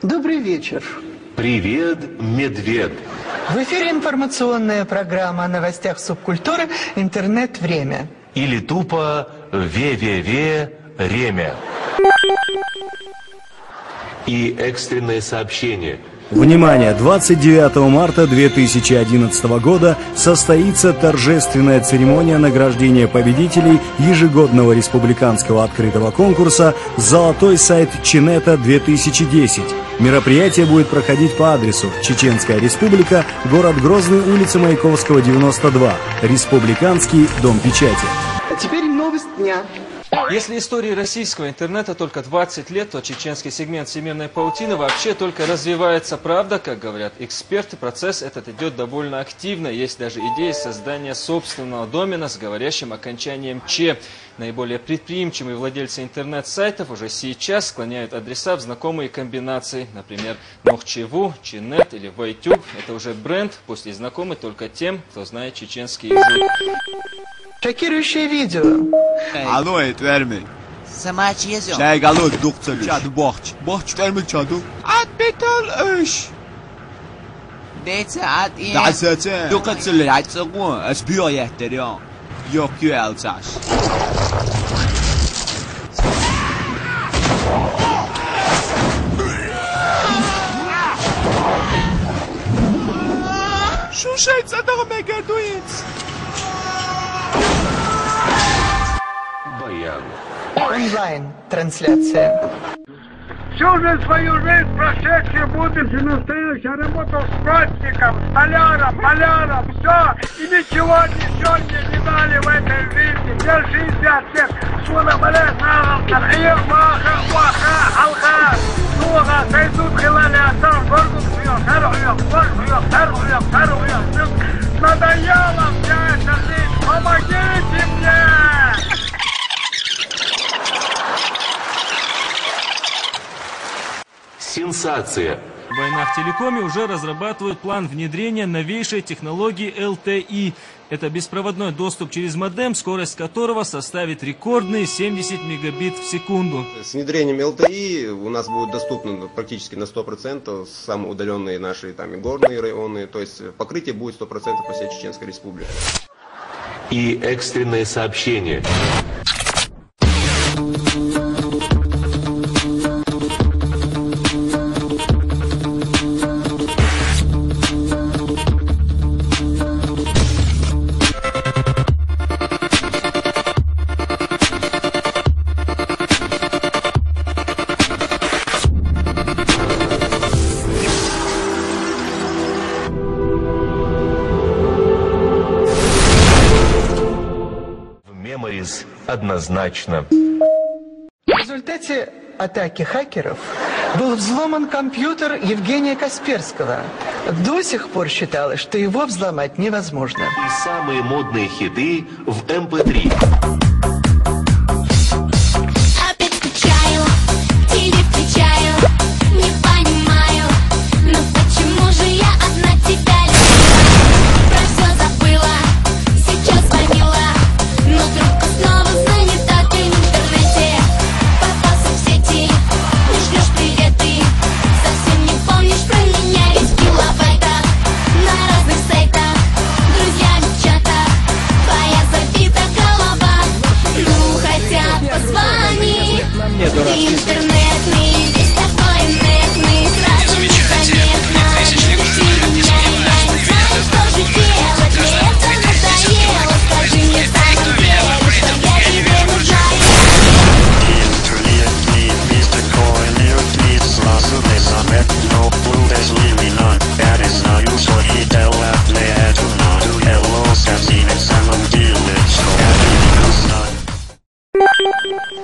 Добрый вечер. Привет, медведь. В эфире информационная программа о новостях субкультуры «Интернет-время». Или тупо ВВВ-ремя. И экстренное сообщение. Внимание! 29 марта 2011 года состоится торжественная церемония награждения победителей ежегодного республиканского открытого конкурса «Золотой сайт Чинета-2010». Мероприятие будет проходить по адресу: Чеченская Республика, город Грозный, улица Маяковского, 92, Республиканский, дом печати. А теперь новость дня. Если истории российского интернета только 20 лет, то чеченский сегмент всемирной паутины вообще только развивается. Правда, как говорят эксперты, процесс этот идет довольно активно. Есть даже идея создания собственного домена с говорящим окончанием «че». Наиболее предприимчивые владельцы интернет-сайтов уже сейчас склоняют адреса в знакомые комбинации. Например, Нохчеву, Чинет или Вайтюб. Это уже бренд, пусть и знакомый только тем, кто знает чеченский язык. Шокирующее видео. Алло, это верми. Сама чьезё? Чай галу духцель. Чаду бахч. Бахч термил чаду. Ад битал эш. Бейца ад и... Да сете. Духцель райцагу. Эсбио яхтерио. Yok юэлцаш. Шушайца дормегадуиц. Баян. Онлайн-трансляция. Всю же свою жизнь, прошедшую, будущее, настоящее, работал с пластиком, столяром, маляром, все, и ничего мне не дали в этой жизни. Мне 60 лет, шуна, блядь, нагал, ваха, алха, суга, сойдут хилали, там, горгу, надоело вся эта жизнь, помогите мне! Сенсация. Война в телекоме уже разрабатывают план внедрения новейшей технологии LTE. Это беспроводной доступ через модем, скорость которого составит рекордные 70 мегабит в секунду. С внедрением LTE у нас будет доступно практически на 100% самые удаленные наши там, и горные районы. То есть покрытие будет 100% по всей Чеченской Республике. И экстренное сообщение. Однозначно. В результате атаки хакеров был взломан компьютер Евгения Касперского. До сих пор считалось, что его взломать невозможно. И самые модные хиты в MP3.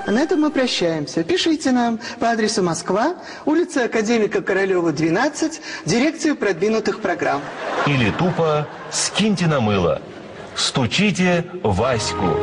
А на этом мы прощаемся. Пишите нам по адресу Москва, улица Академика Королева, 12, дирекцию продвинутых программ. Или тупо скиньте на мыло. Стучите Ваську.